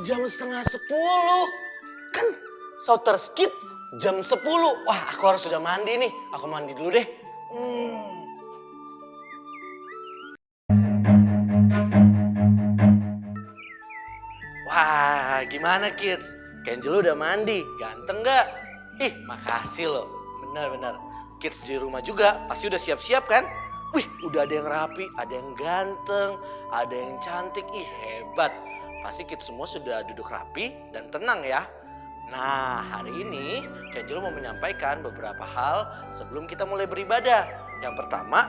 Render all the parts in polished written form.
jam setengah 10. Kan Souter Skit jam 10. Wah, aku harus sudah mandi nih. Aku mandi dulu deh. Wah, gimana kids? Kenjelo udah mandi, ganteng gak? Ih, makasih loh. Benar-benar. Kids di rumah juga pasti udah siap-siap kan? Wih, udah ada yang rapi, ada yang ganteng, ada yang cantik. Ih, hebat. Pasti kids semua sudah duduk rapi dan tenang ya. Nah, hari ini Kenjelo mau menyampaikan beberapa hal sebelum kita mulai beribadah. Yang pertama,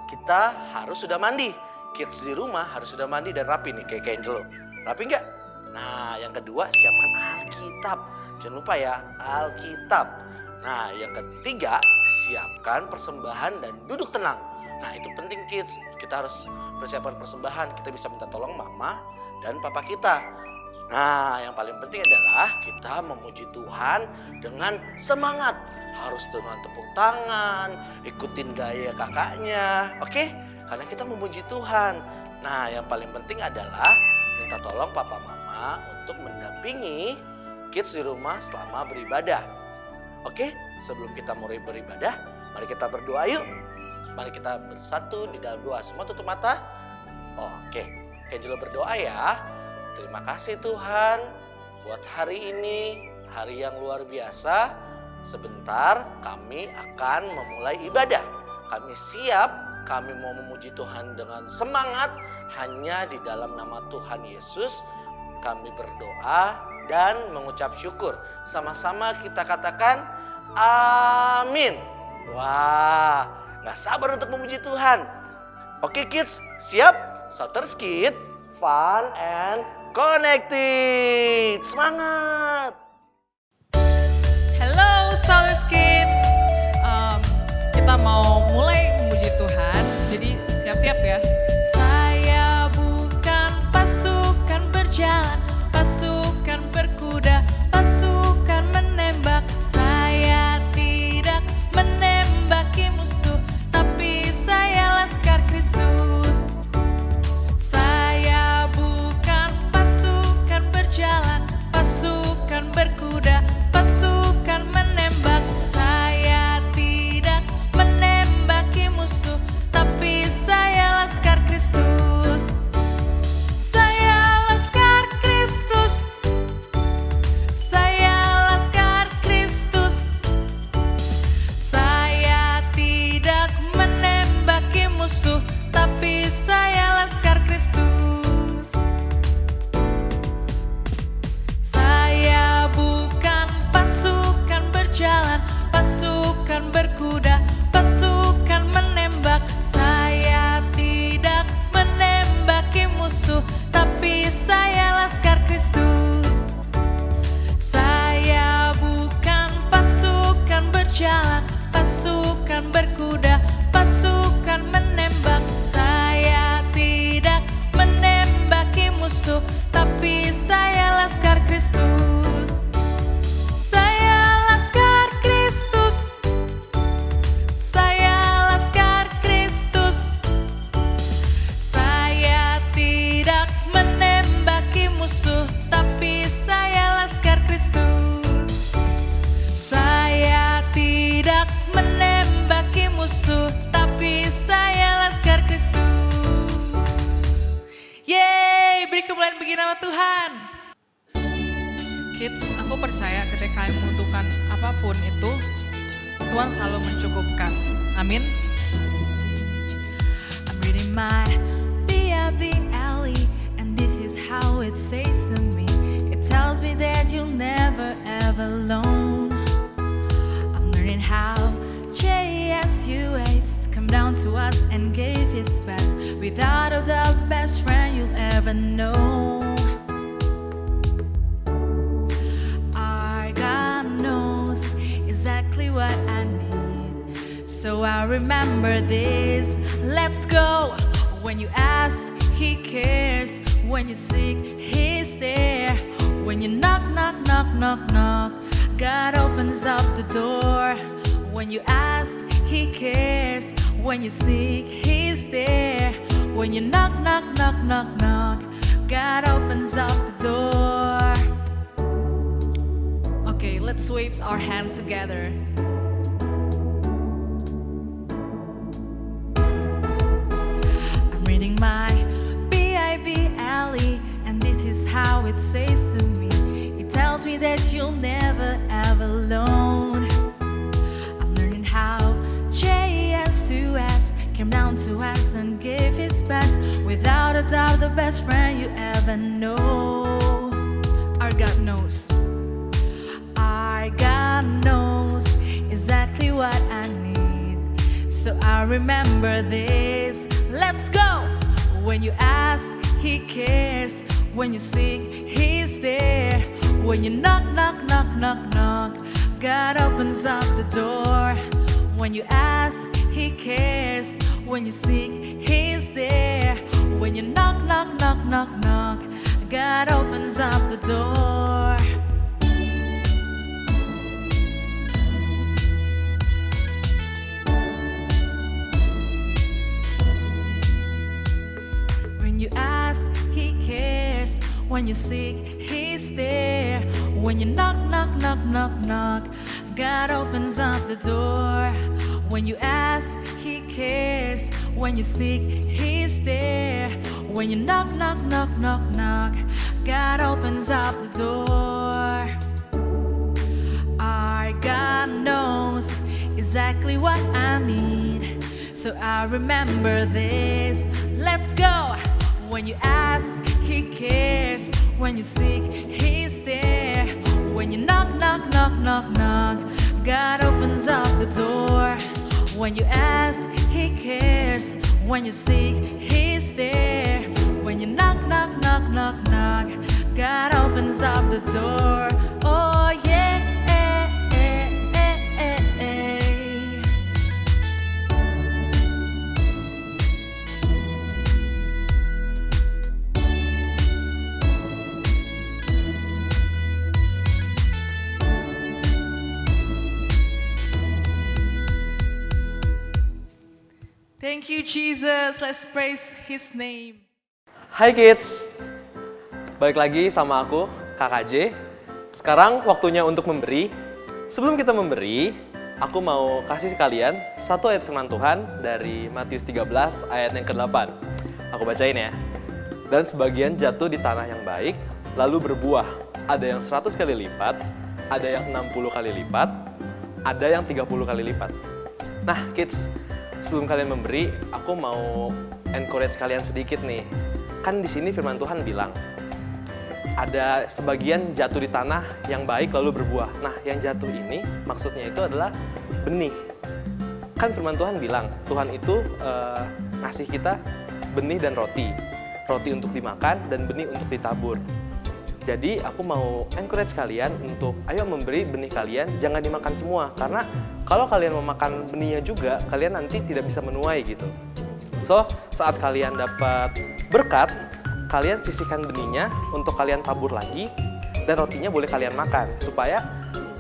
kita harus sudah mandi. Kids di rumah harus sudah mandi dan rapi nih kayak Kenjelo. Rapi nggak? Nah, yang kedua, siapkan Alkitab. Jangan lupa ya, Alkitab. Nah, yang ketiga, siapkan persembahan dan duduk tenang. Nah, itu penting kids. Kita harus persiapan persembahan. Kita bisa minta tolong mama dan papa kita. Nah, yang paling penting adalah kita memuji Tuhan dengan semangat. Harus dengan tepuk tangan, ikutin gaya kakaknya. Oke? Karena kita memuji Tuhan. Nah, yang paling penting adalah minta tolong papa mama untuk mendampingi kids di rumah selama beribadah. Oke, sebelum kita mulai beribadah, mari kita berdoa yuk. Mari kita bersatu di dalam doa. Semua tutup mata. Oke, Kenjelo berdoa ya. Terima kasih Tuhan buat hari ini, hari yang luar biasa. Sebentar kami akan memulai ibadah. Kami siap, kami mau memuji Tuhan dengan semangat. Hanya di dalam nama Tuhan Yesus kami berdoa dan mengucap syukur. Sama-sama kita katakan amin. Wah, gak sabar untuk memuji Tuhan. Oke kids, siap? Souter Skit, fun and connected. Semangat! Hello Souter Kids, kita mau mulai memuji Tuhan, jadi siap-siap ya. Saya bukan pasukan berjalan, pasukan berkuda, pasukan menembak. Saya tidak menembaki musuh, tapi saya laskar Kristus. Saya bukan pasukan berjalan, pasukan berkuda, pasukan menembak. Saya tidak menembaki musuh, tapi saya laskar Kristus. Saya laskar Kristus. Saya laskar Kristus. Saya tidak menembaki musuh, tapi saya laskar Kristus. Saya bukan pasukan berjalan, pasukan berkuda, pasukan menembak. Saya tidak menembaki musuh, tapi saya laskar Kristus. Saya bukan pasukan berjalan, pasukan berkuda, pasukan menembak. Saya tidak menembaki musuh, tapi saya laskar Kristus. Saya laskar Kristus. Saya laskar Kristus. Saya tidak menembaki musuh, tapi saya laskar Kristus. Saya tidak menembaki musuh, tapi saya laskar Kristus. Yeay, beri kemuliaan bagi nama Tuhan. Kids, aku percaya ketika kalian membutuhkan apapun itu, Tuhan selalu mencukupkan. Amin. I'm reading my BIBLE, and this is how it says to me. It tells me that you'll never ever alone. I'm learning how JSUS come down to us and gave his best, without a doubt, best friend you'll ever know. Our God knows exactly what I need, so I remember this. Let's go. When you ask, he cares. When you seek, he's there. When you knock, knock, knock, knock, knock, God opens up the door. When you ask, he cares. When you seek, he's there. When you knock, knock, knock, knock, knock, God opens up the door. Okay, let's wave our hands together. I'm reading my Bible, and this is how it says to me. It tells me that you'll never ever alone. I'm learning how JS2S came down to us and gave his best. Without a doubt, the best friend you ever know. Our God knows. Our God knows exactly what I need. So I remember this. Let's go! When you ask, He cares. When you seek, He's there. When you knock, knock, knock, knock, knock, God opens up the door. When you ask, He cares. When you seek, He's there. When you knock, knock, knock, knock, knock, God opens up the door. When you ask, He cares. When you seek, He's there. When you knock, knock, knock, knock, knock, God opens up the door. When you ask, He cares. When you seek, He's there. When you knock, knock, knock, knock, knock, God opens up the door. Our God knows exactly what I need. So I remember this. Let's go! When you ask, He cares. When you seek, He's there. When you knock, knock, knock, knock, knock, God opens up the door. When you ask, He cares. When you seek, He's there. When you knock, knock, knock, knock, knock, God opens up the door. Oh yeah. Thank you, Jesus. Let's praise His name. Hai kids, balik lagi sama aku, KKJ. Sekarang waktunya untuk memberi. Sebelum kita memberi, aku mau kasih kalian satu ayat firman Tuhan dari Matius 13 ayat yang ke-8. Aku bacain ya. Dan sebagian jatuh di tanah yang baik, lalu berbuah. Ada yang 100 kali lipat, ada yang 60 kali lipat, ada yang 30 kali lipat. Nah kids, sebelum kalian memberi, aku mau encourage kalian sedikit nih. Kan di sini firman Tuhan bilang, ada sebagian jatuh di tanah yang baik lalu berbuah. Nah, yang jatuh ini maksudnya itu adalah benih. Kan firman Tuhan bilang, Tuhan itu ngasih kita benih dan roti. Roti untuk dimakan dan benih untuk ditabur. Jadi aku mau encourage kalian untuk ayo memberi benih kalian, jangan dimakan semua. Karena kalau kalian memakan benihnya juga, kalian nanti tidak bisa menuai gitu. So, saat kalian dapat berkat, kalian sisihkan benihnya untuk kalian tabur lagi, dan rotinya boleh kalian makan. Supaya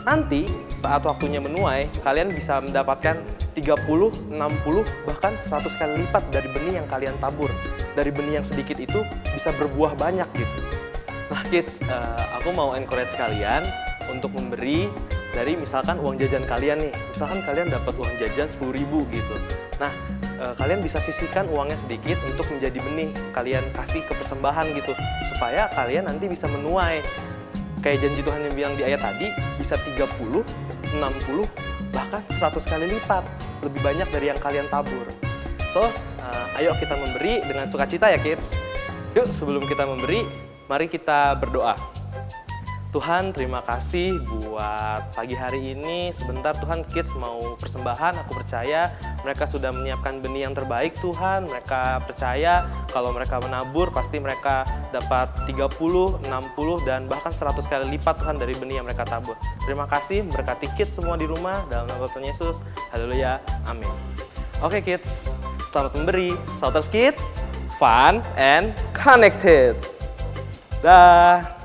nanti saat waktunya menuai, kalian bisa mendapatkan 30, 60, bahkan 100 kali lipat dari benih yang kalian tabur. Dari benih yang sedikit itu bisa berbuah banyak gitu. Nah kids, aku mau encourage kalian untuk memberi dari misalkan uang jajan kalian nih. Misalkan kalian dapat uang jajan 10.000 gitu. Nah, kalian bisa sisihkan uangnya sedikit untuk menjadi benih. Kalian kasih ke persembahan gitu. Supaya kalian nanti bisa menuai. Kayak janji Tuhan yang bilang di ayat tadi, bisa 30, 60, bahkan 100 kali lipat. Lebih banyak dari yang kalian tabur. So, ayo kita memberi dengan sukacita ya kids. Yuk sebelum kita memberi, mari kita berdoa. Tuhan, terima kasih buat pagi hari ini. Sebentar Tuhan, kids mau persembahan. Aku percaya mereka sudah menyiapkan benih yang terbaik Tuhan. Mereka percaya kalau mereka menabur pasti mereka dapat 30, 60, dan bahkan 100 kali lipat Tuhan dari benih yang mereka tabur. Terima kasih, berkati kids semua di rumah. Dalam nama Tuhan Yesus, haleluya, amin. Oke kids, selamat memberi. Shouters kids, fun and connected. Dah.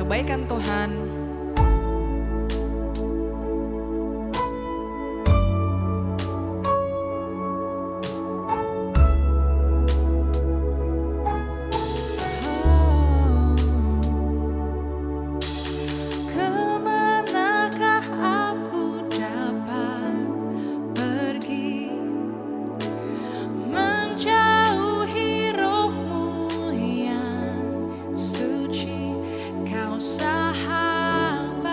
kebaikan Tuhan. Kemanakah aku dapat pergi menjauhi roh-Mu yang suci, Kau sahabat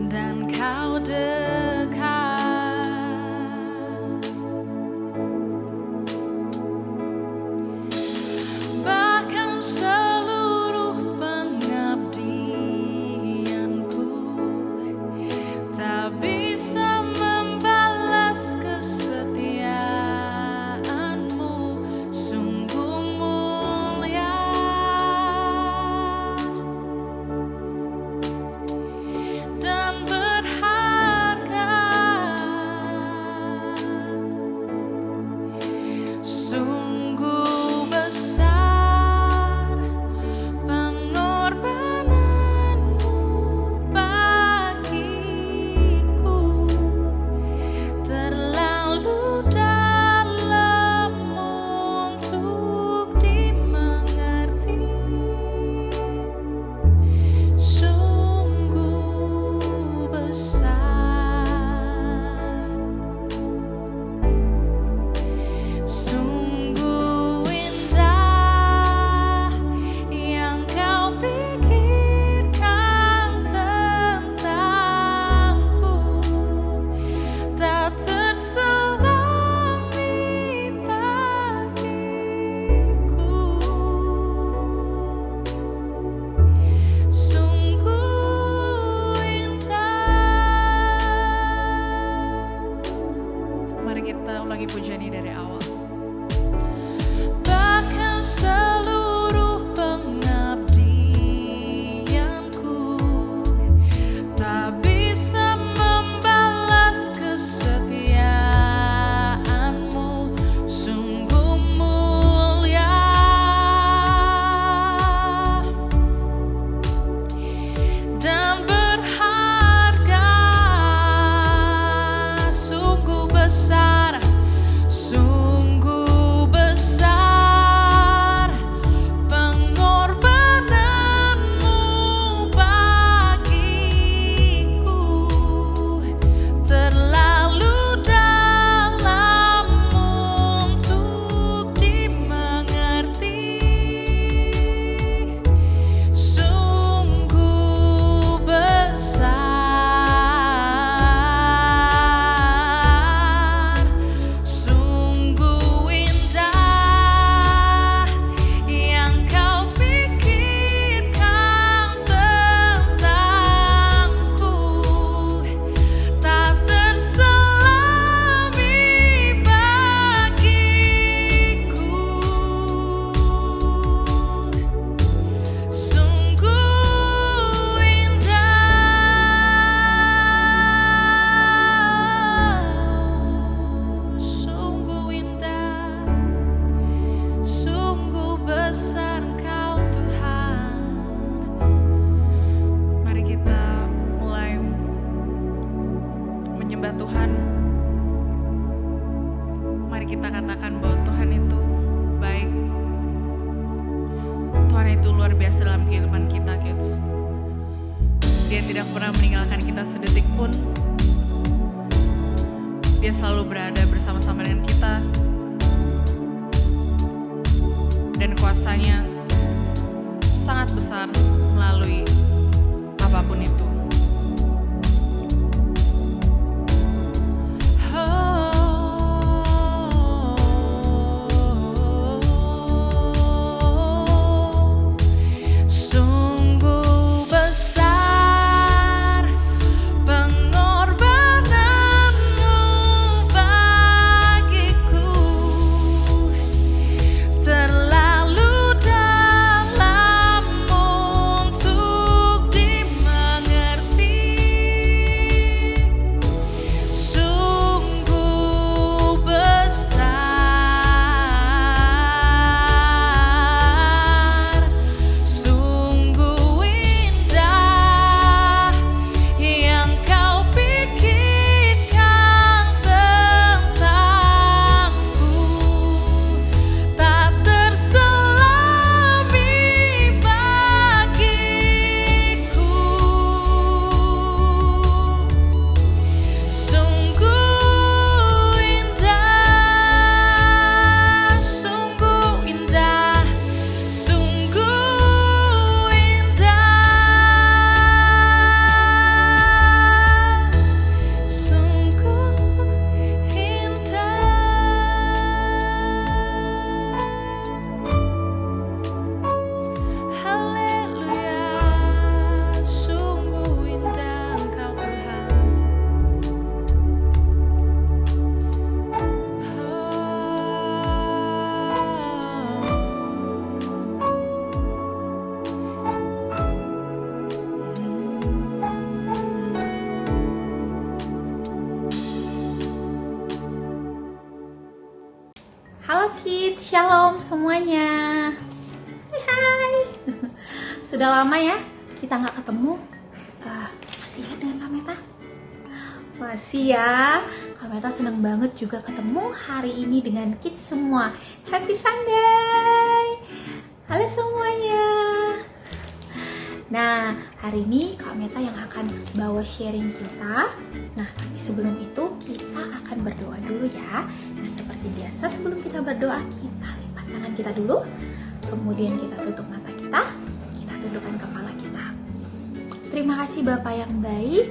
dan Kau dekat. Bahkan seluruh pengabdianku tak bisa membalas kesetiaan-Mu, sungguh mulia dan berharga. Sungguh besar pengorbanan-Mu bagiku, terlalu dalam untuk dimengerti. Sungguh besar, sungguh indah yang Kau pikirkan tentangku, tak terselami bagiku. Sungguh indah. Mari kita ulangi pujian ini dari awal. Bahkan seluruh pengabdianku tak bisa membalas kesetiaan-Mu, sungguh mulia dan berharga. Sungguh besar, sungguh besar pengorbanan-Mu bagiku, terlalu dalam untuk dimengerti. Sungguh besar, sungguh indah yang Kau pikirkan tentangku, tak terselami bagiku. Sungguh indah, sungguh besar Engkau Tuhan. Mari kita mulai menyembah Tuhan. Mari kita katakan bahwa Tuhan itu baik. Tuhan itu luar biasa dalam kehidupan kita, kids. Dia tidak pernah meninggalkan kita sedetik pun. Dia selalu berada bersama-sama dengan kita. Dan kuasanya sangat besar melalui apapun itu. Sungguh besar pengorbanan-Mu bagiku, terlalu dalam untuk Halo kids, shalom semuanya. Hai. Sudah lama ya kita nggak ketemu. Masih ya dengan Kameta? Masih ya. Kameta senang banget juga ketemu hari ini dengan kids semua. Happy Sunday. Halo semuanya. Nah, hari ini Kak Meta yang akan bawa sharing kita. Nah, tapi sebelum itu kita akan berdoa dulu ya. Nah, seperti biasa sebelum kita berdoa, kita lipat tangan kita dulu. Kemudian kita tutup mata kita tundukkan kepala kita. Terima kasih Bapak yang baik.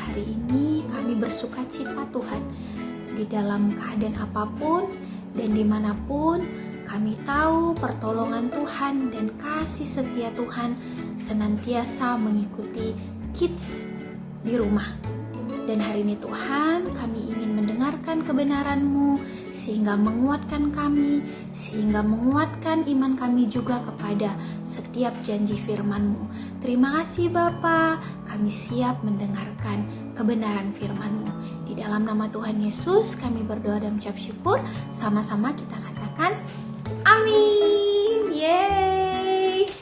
Hari ini kami bersuka cita Tuhan. Di dalam keadaan apapun dan dimanapun, kami tahu pertolongan Tuhan dan kasih setia Tuhan senantiasa mengikuti kids di rumah. Dan hari ini Tuhan, kami ingin mendengarkan kebenaran-Mu sehingga menguatkan kami, sehingga menguatkan iman kami juga kepada setiap janji firman-Mu. Terima kasih Bapa, kami siap mendengarkan kebenaran firman-Mu. Di dalam nama Tuhan Yesus kami berdoa dan mengucap syukur. Sama-sama kita katakan amin. Yeay.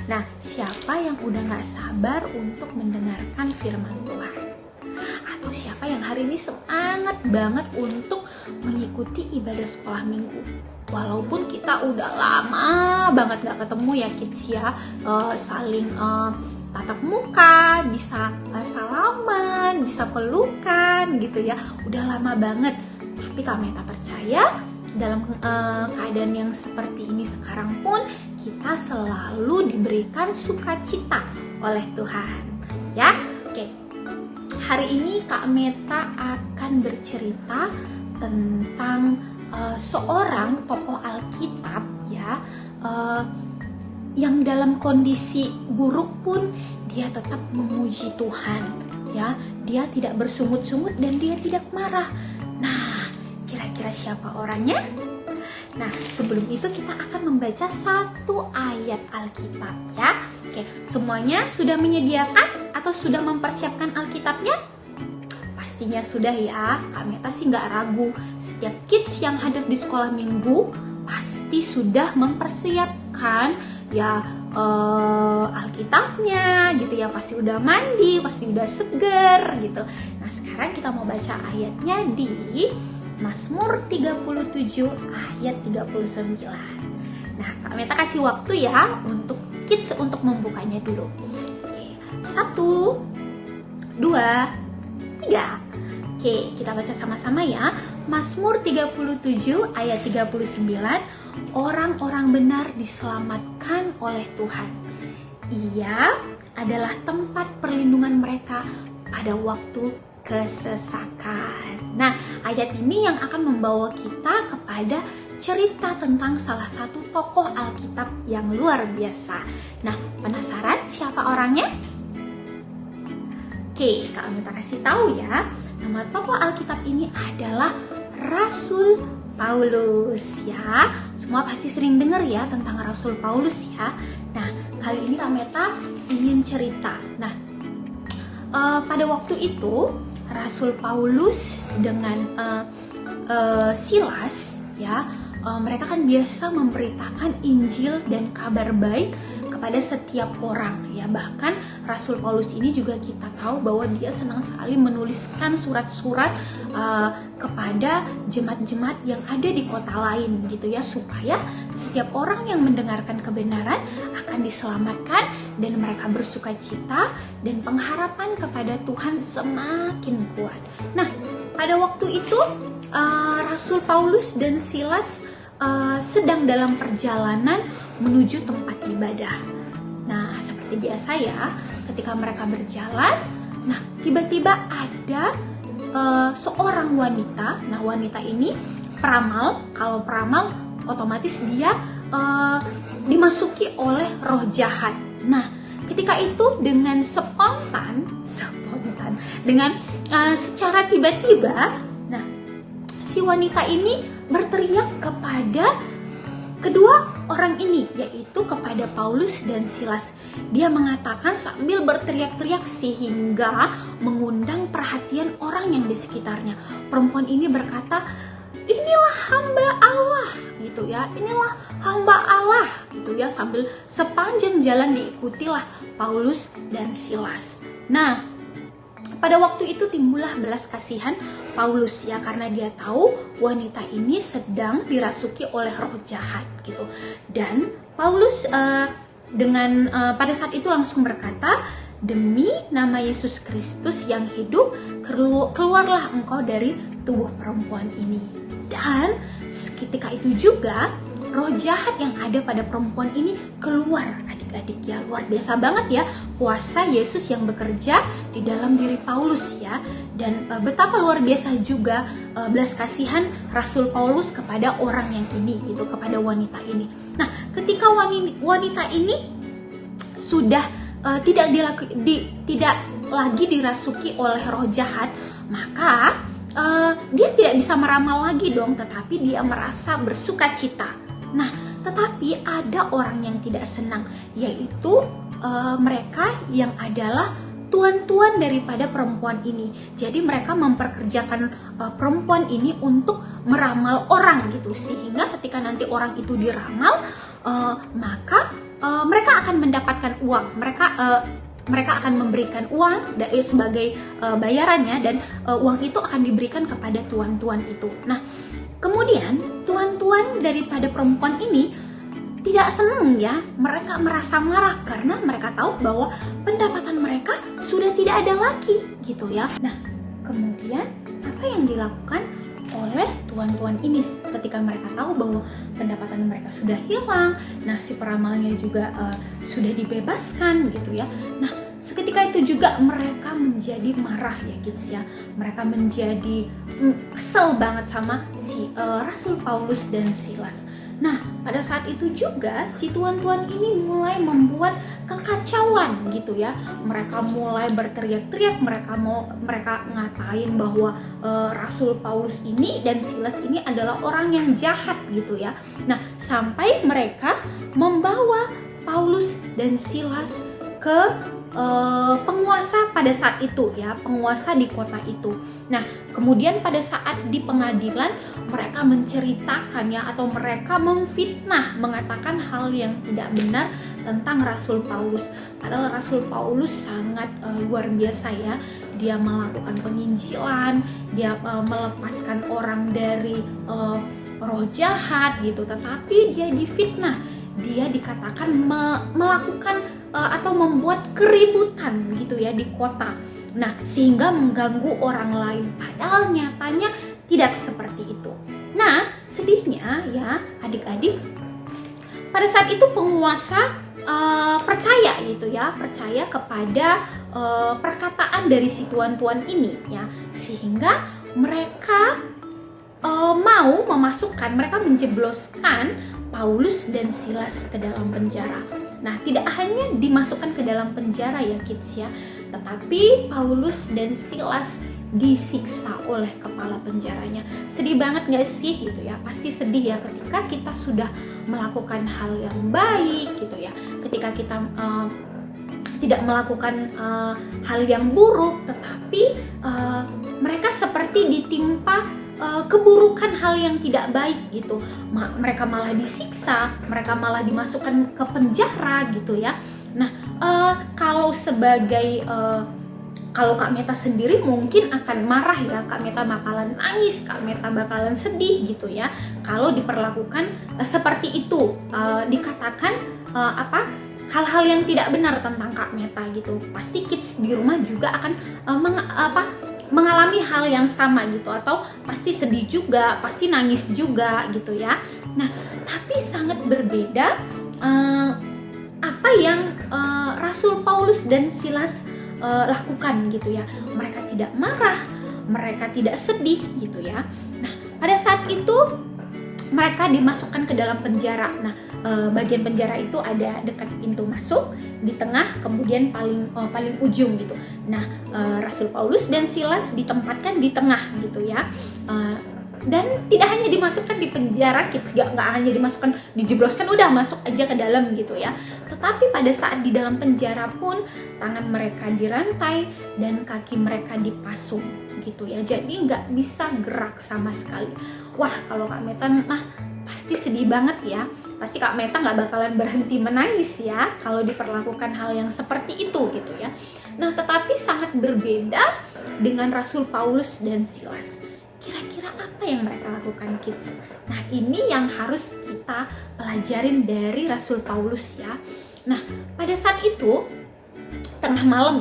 Nah, siapa yang udah gak sabar untuk mendengarkan firman Tuhan? Atau siapa yang hari ini semangat banget untuk mengikuti ibadah sekolah minggu? Walaupun kita udah lama banget gak ketemu ya kids ya, saling tatap muka, bisa salaman, bisa pelukan gitu ya, udah lama banget. Tapi Kak Meta percaya dalam keadaan yang seperti ini sekarang pun kita selalu diberikan sukacita oleh Tuhan ya. Oke, hari ini Kak Meta akan bercerita tentang seorang tokoh Alkitab ya, yang dalam kondisi buruk pun dia tetap memuji Tuhan ya. Dia tidak bersungut-sungut dan dia tidak marah. Nah, kira-kira siapa orangnya? Nah, sebelum itu kita akan membaca satu ayat Alkitab ya. Oke, semuanya sudah menyediakan atau sudah mempersiapkan Alkitabnya? Pastinya sudah ya. Kak Meta sih nggak ragu, setiap kids yang hadir di sekolah minggu pasti sudah mempersiapkan ya Alkitabnya gitu ya. Pasti udah mandi, pasti udah seger gitu. Nah, sekarang kita mau baca ayatnya di Mazmur 37 ayat 39. Nah, Kak Meta kasih waktu ya untuk kids untuk membukanya dulu. Oke, 1, 2, 3. Oke, kita baca sama-sama ya. Mazmur 37 ayat 39. Orang-orang benar diselamatkan oleh Tuhan. Ia adalah tempat perlindungan mereka pada waktu kesesakan. Nah, ayat ini yang akan membawa kita kepada cerita tentang salah satu tokoh Alkitab yang luar biasa. Nah, penasaran siapa orangnya? Oke, Kak Meta kasih tahu ya. Nama tokoh Alkitab ini adalah Rasul Paulus ya. Semua pasti sering dengar ya tentang Rasul Paulus ya. Nah, kali ini Kak Meta ingin cerita. Nah, pada waktu itu Rasul Paulus dengan Silas ya, mereka kan biasa memberitakan Injil dan kabar baik kepada setiap orang ya. Bahkan Rasul Paulus ini juga kita tahu bahwa dia senang sekali menuliskan surat-surat kepada jemaat-jemaat yang ada di kota lain gitu ya, supaya setiap orang yang mendengarkan kebenaran akan diselamatkan dan mereka bersuka cita dan pengharapan kepada Tuhan semakin kuat. Nah, pada waktu itu Rasul Paulus dan Silas sedang dalam perjalanan menuju tempat ibadah. Nah, seperti biasa ya, ketika mereka berjalan, nah tiba-tiba ada seorang wanita. Nah, wanita ini peramal. Kalau peramal, otomatis dia dimasuki oleh roh jahat. Nah, ketika itu dengan spontan, dengan secara tiba-tiba, nah si wanita ini berteriak kepada kedua orang ini, yaitu kepada Paulus dan Silas. Dia mengatakan sambil berteriak-teriak sehingga mengundang perhatian orang yang di sekitarnya. Perempuan ini berkata, inilah hamba Allah gitu ya, inilah hamba Allah gitu ya, sambil sepanjang jalan diikutilah Paulus dan Silas. Nah, pada waktu itu timbullah belas kasihan Paulus ya, karena dia tahu wanita ini sedang dirasuki oleh roh jahat gitu. Dan Paulus pada saat itu langsung berkata, demi nama Yesus Kristus yang hidup, keluarlah engkau dari tubuh perempuan ini. Dan ketika itu juga roh jahat yang ada pada perempuan ini keluar, adik-adik ya. Luar biasa banget ya kuasa Yesus yang bekerja di dalam diri Paulus ya. Dan betapa luar biasa juga belas kasihan Rasul Paulus kepada orang yang ini gitu, kepada wanita ini. Nah, ketika wanita ini sudah tidak lagi dirasuki oleh roh jahat, maka dia tidak bisa meramal lagi dong, tetapi dia merasa bersukacita. Nah, tetapi ada orang yang tidak senang, yaitu mereka yang adalah tuan-tuan daripada perempuan ini. Jadi mereka memperkerjakan perempuan ini untuk meramal orang gitu, sehingga ketika nanti orang itu diramal, maka mereka akan mendapatkan uang. Mereka akan memberikan uang sebagai bayarannya, dan uang itu akan diberikan kepada tuan-tuan itu. Nah, kemudian tuan-tuan daripada perempuan ini tidak senang ya, mereka merasa marah karena mereka tahu bahwa pendapatan mereka sudah tidak ada lagi gitu ya. Nah, kemudian apa yang dilakukan oleh tuan-tuan ini ketika mereka tahu bahwa pendapatan mereka sudah hilang? Nah, si peramalnya juga sudah dibebaskan gitu ya. Nah, seketika itu juga mereka menjadi marah ya kids ya. Mereka menjadi kesel banget sama si Rasul Paulus dan Silas. Nah, pada saat itu juga si tuan-tuan ini mulai membuat kekacauan gitu ya. Mereka mulai berteriak-teriak, mereka ngatain bahwa Rasul Paulus ini dan Silas ini adalah orang yang jahat gitu ya. Nah, sampai mereka membawa Paulus dan Silas ke penguasa pada saat itu ya, penguasa di kota itu. Nah, kemudian pada saat di pengadilan mereka menceritakan ya, atau mereka memfitnah, mengatakan hal yang tidak benar tentang Rasul Paulus. Padahal Rasul Paulus sangat luar biasa ya. Dia melakukan penginjilan, dia melepaskan orang dari roh jahat gitu, tetapi dia difitnah. Dia dikatakan melakukan atau membuat keributan gitu ya di kota. Nah, sehingga mengganggu orang lain, padahal nyatanya tidak seperti itu. Nah, sedihnya ya adik-adik, pada saat itu penguasa percaya gitu ya, percaya kepada perkataan dari si tuan-tuan ini ya, sehingga mereka mau memasukkan, mereka menjebloskan Paulus dan Silas ke dalam penjara. Nah, tidak hanya dimasukkan ke dalam penjara ya kids ya, tetapi Paulus dan Silas disiksa oleh kepala penjaranya. Sedih banget gak sih gitu ya? Pasti sedih ya ketika kita sudah melakukan hal yang baik gitu ya, ketika kita tidak melakukan hal yang buruk, tetapi mereka seperti ditimpa keburukan hal yang tidak baik gitu. Mereka malah disiksa, mereka malah dimasukkan ke penjara gitu ya. Nah, kalau Kak Meta sendiri mungkin akan marah ya, Kak Meta bakalan nangis, Kak Meta bakalan sedih gitu ya, kalau diperlakukan seperti itu, dikatakan hal-hal yang tidak benar tentang Kak Meta gitu. Pasti kids di rumah juga akan mengalami hal yang sama gitu, atau pasti sedih juga, pasti nangis juga gitu ya. Nah, tapi sangat berbeda apa yang Rasul Paulus dan Silas lakukan gitu ya. Mereka tidak marah, mereka tidak sedih gitu ya. Nah, pada saat itu mereka dimasukkan ke dalam penjara. Nah, bagian penjara itu ada dekat pintu masuk, di tengah, kemudian paling ujung gitu. Nah, Rasul Paulus dan Silas ditempatkan di tengah gitu ya. Dan tidak hanya dimasukkan di penjara kids, nggak hanya dimasukkan, dijebloskan udah masuk aja ke dalam gitu ya. Tetapi pada saat di dalam penjara pun tangan mereka dirantai dan kaki mereka dipasung gitu ya. Jadi nggak bisa gerak sama sekali. Wah, kalau Kak Meta pasti sedih banget ya. Pasti Kak Meta nggak bakalan berhenti menangis ya kalau diperlakukan hal yang seperti itu gitu ya. Nah, tetapi sangat berbeda dengan Rasul Paulus dan Silas. Kira-kira apa yang mereka lakukan kids? Nah, ini yang harus kita pelajarin dari Rasul Paulus ya. Nah, pada saat itu tengah malam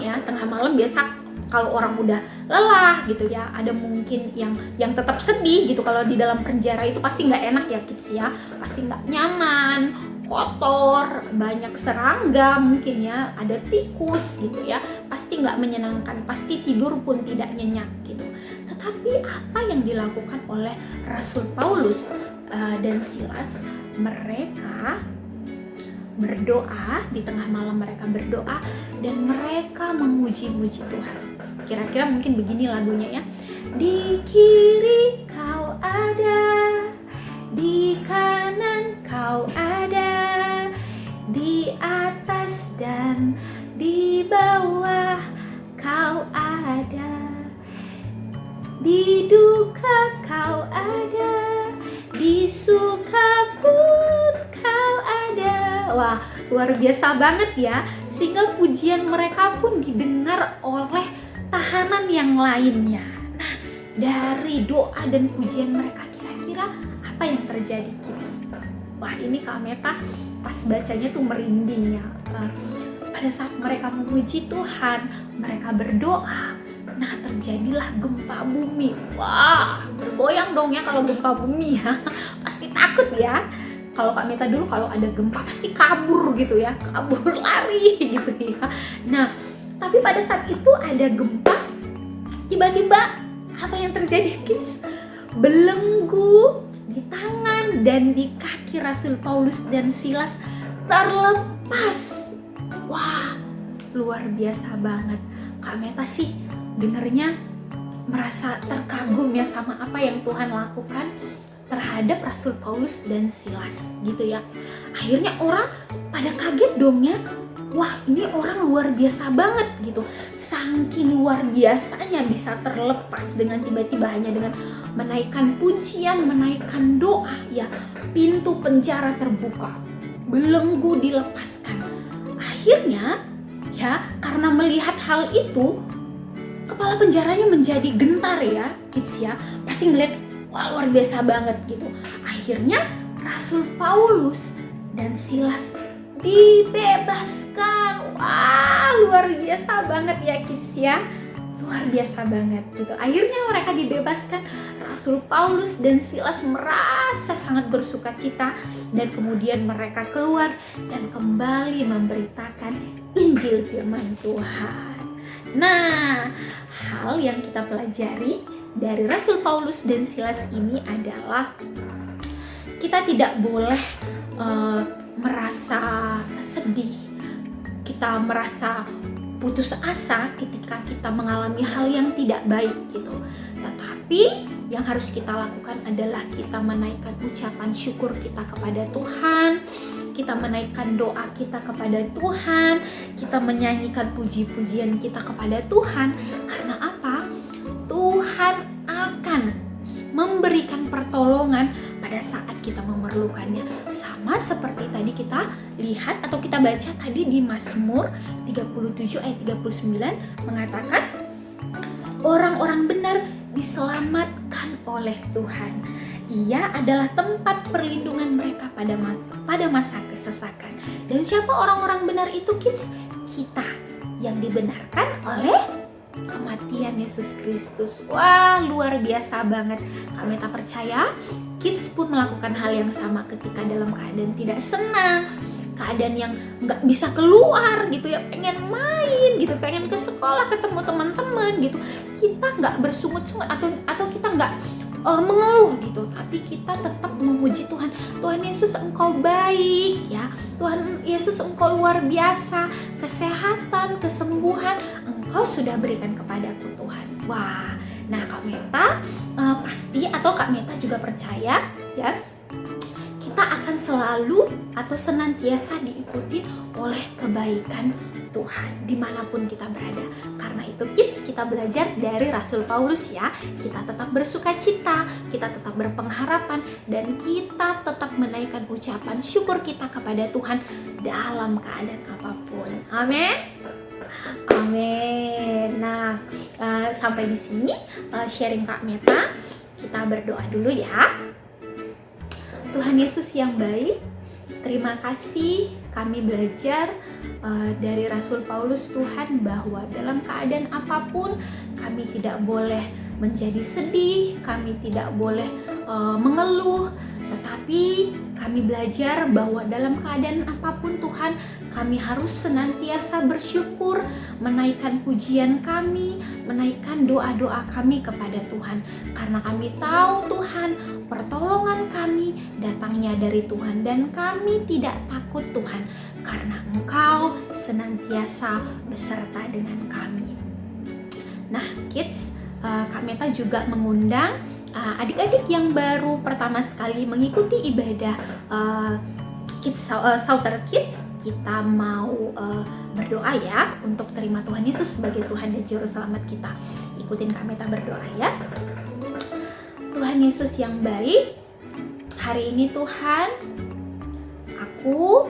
biasa kalau orang udah lelah gitu ya, ada mungkin yang tetap sedih gitu. Kalau di dalam penjara itu pasti nggak enak ya kids ya, pasti nggak nyaman, kotor, banyak serangga mungkin ya, ada tikus gitu ya, pasti nggak menyenangkan, pasti tidur pun tidak nyenyak gitu. Tetapi apa yang dilakukan oleh Rasul Paulus dan Silas? Mereka berdoa, di tengah malam mereka berdoa dan mereka memuji-muji Tuhan. Kira-kira mungkin begini lagunya ya. Di kiri kau ada, di kanan kau ada, di atas dan di bawah kau ada, di duka kau ada, di suka pun kau ada. Wah, luar biasa banget ya. Sehingga pujian mereka pun didengar oleh tahanan yang lainnya. Nah, dari doa dan pujian mereka, kira-kira apa yang terjadi kids? Wah, ini Kak Meta pas bacanya tuh merinding ya. Pada saat mereka memuji Tuhan, mereka berdoa, nah terjadilah gempa bumi. Wah, bergoyang dong ya kalau gempa bumi ya. Pasti takut ya. Kalau Kak Meta dulu kalau ada gempa pasti kabur gitu ya, kabur lari gitu ya. Nah, tapi pada saat itu ada gempa, tiba-tiba apa yang terjadi kids? Belenggu di tangan dan di kaki Rasul Paulus dan Silas terlepas. Wah, luar biasa banget. Kak Meta sih dengernya merasa terkagum ya sama apa yang Tuhan lakukan terhadap Rasul Paulus dan Silas gitu ya. Akhirnya orang pada kaget dong ya. Wah, ini orang luar biasa banget gitu. Saking luar biasanya bisa terlepas dengan tiba-tiba hanya dengan menaikkan pujian, menaikkan doa ya. Pintu penjara terbuka, belenggu dilepaskan. Akhirnya ya, karena melihat hal itu, kepala penjaranya menjadi gentar ya kids ya. Pasti ngeliat, wah luar biasa banget gitu. Akhirnya Rasul Paulus dan Silas dibebaskan. Wah, luar biasa banget ya kids ya. Luar biasa banget gitu. Akhirnya mereka dibebaskan. Rasul Paulus dan Silas merasa sangat bersuka cita dan kemudian mereka keluar dan kembali memberitakan Injil firman Tuhan. Nah, hal yang kita pelajari dari Rasul Paulus dan Silas ini adalah kita tidak boleh merasa sedih, kita merasa putus asa ketika kita mengalami hal yang tidak baik gitu. Tetapi yang harus kita lakukan adalah kita menaikkan ucapan syukur kita kepada Tuhan, kita menaikkan doa kita kepada Tuhan, kita menyanyikan puji-pujian kita kepada Tuhan. Karena apa? Tuhan akan memberikan pertolongan pada saat kita memerlukannya. Sama seperti tadi kita lihat atau kita baca tadi di Mazmur 37 ayat 39 mengatakan, orang-orang benar diselamatkan oleh Tuhan. Ia adalah tempat perlindungan mereka pada masa kesesakan. Dan siapa orang-orang benar itu kids? Kita yang dibenarkan oleh kematian Yesus Kristus. Wah, luar biasa banget. Kami tak percaya kids pun melakukan hal yang sama ketika dalam keadaan tidak senang, keadaan yang nggak bisa keluar gitu ya, pengen main gitu, pengen ke sekolah ketemu teman-teman gitu. Kita nggak bersungut-sungut atau kita nggak mengeluh gitu, tapi kita tetap memuji Tuhan. Tuhan Yesus, Engkau baik ya. Tuhan Yesus, Engkau luar biasa. Kesehatan, kesembuhan Engkau sudah berikan kepadaku Tuhan. Wah, Nah, Kak Meta pasti atau Kak Meta juga percaya ya, kita akan selalu atau senantiasa diikuti oleh kebaikan Tuhan dimanapun kita berada. Karena itu kids, kita belajar dari Rasul Paulus ya. Kita tetap bersuka cita, kita tetap berpengharapan, dan kita tetap menaikkan ucapan syukur kita kepada Tuhan dalam keadaan apapun. Amin. Amin. Nah, sampai di sini sharing Kak Meta. Kita berdoa dulu ya. Tuhan Yesus yang baik, terima kasih kami belajar dari Rasul Paulus Tuhan, bahwa dalam keadaan apapun kami tidak boleh menjadi sedih, kami tidak boleh mengeluh, tetapi kami belajar bahwa dalam keadaan apapun Tuhan, kami harus senantiasa bersyukur, menaikkan pujian kami, menaikkan doa-doa kami kepada Tuhan. Karena kami tahu Tuhan, pertolongan kami datangnya dari Tuhan, dan kami tidak takut Tuhan, karena Engkau senantiasa beserta dengan kami. Nah kids, Kak Meta juga mengundang adik-adik yang baru pertama sekali mengikuti ibadah Sauter Kids. Kita mau berdoa ya untuk terima Tuhan Yesus sebagai Tuhan dan Juru Selamat kita. Ikutin Kak Meta berdoa ya. Tuhan Yesus yang baik, hari ini Tuhan, aku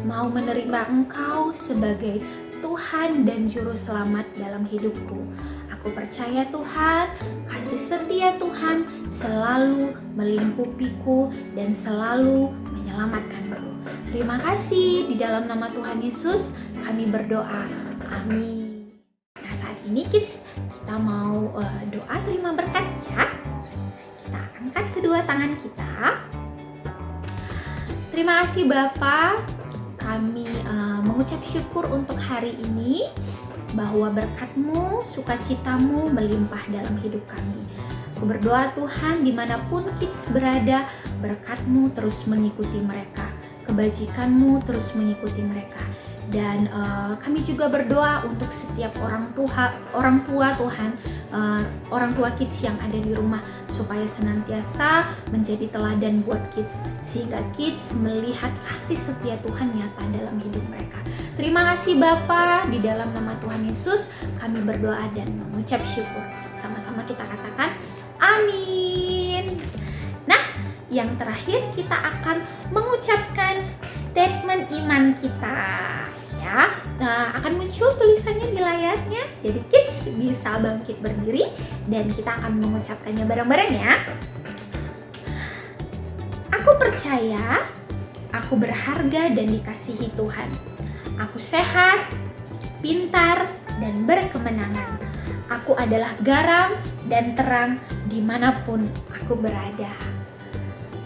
mau menerima Engkau sebagai Tuhan dan Juru Selamat dalam hidupku. Aku percaya Tuhan, kasih setia Tuhan selalu melingkupiku dan selalu menyelamatkanku. Terima kasih, di dalam nama Tuhan Yesus kami berdoa. Amin. Nah saat ini kids, kita mau doa terima berkat ya. Kita angkat kedua tangan kita. Terima kasih Bapa, kami mengucap syukur untuk hari ini, bahwa berkat-Mu, sukacita-Mu melimpah dalam hidup kami. Aku berdoa Tuhan, dimanapun kids berada, berkat-Mu terus mengikuti mereka, kebajikan-Mu terus mengikuti mereka. Dan kami juga berdoa untuk setiap orang tua Tuhan, orang tua kids yang ada di rumah, supaya senantiasa menjadi teladan buat kids, sehingga kids melihat kasih setia Tuhan nyata dalam hidup mereka. Terima kasih Bapa, di dalam nama Tuhan Yesus kami berdoa dan mengucap syukur. Sama-sama kita katakan amin. Nah, yang terakhir kita akan mengucapkan statement iman kita ya. Nah, akan muncul tulisannya di layarnya, jadi kids bisa bangkit berdiri dan kita akan mengucapkannya bareng-bareng ya. Aku percaya, aku berharga dan dikasihi Tuhan. Aku sehat, pintar, dan berkemenangan. Aku adalah garam dan terang dimanapun aku berada.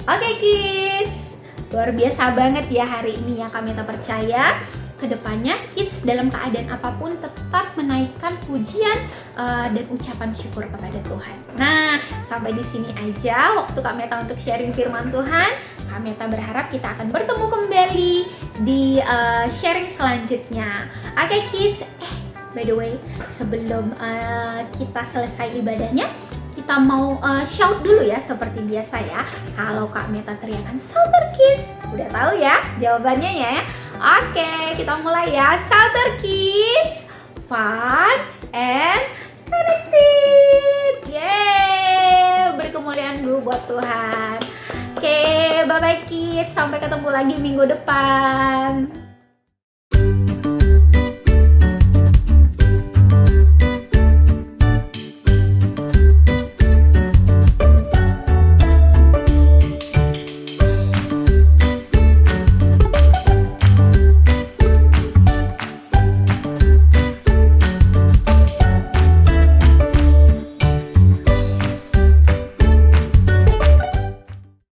Oke kids, luar biasa banget ya hari ini ya. Kami tak percaya kedepannya kids dalam keadaan apapun tetap menaikkan pujian dan ucapan syukur kepada Tuhan. Nah, sampai di sini aja waktu Kak Meta untuk sharing firman Tuhan. Kak Meta berharap kita akan bertemu kembali di sharing selanjutnya. Oke kids, by the way, sebelum kita selesai ibadahnya, kita mau shout dulu ya seperti biasa ya. Kalau Kak Meta teriakan Sauter Kids, udah tahu ya jawabannya ya. Oke, kita mulai ya. Sauter Kids, fun and connected. Yeay, berkemuliaan dulu buat Tuhan. Oke, bye-bye kids, sampai ketemu lagi minggu depan.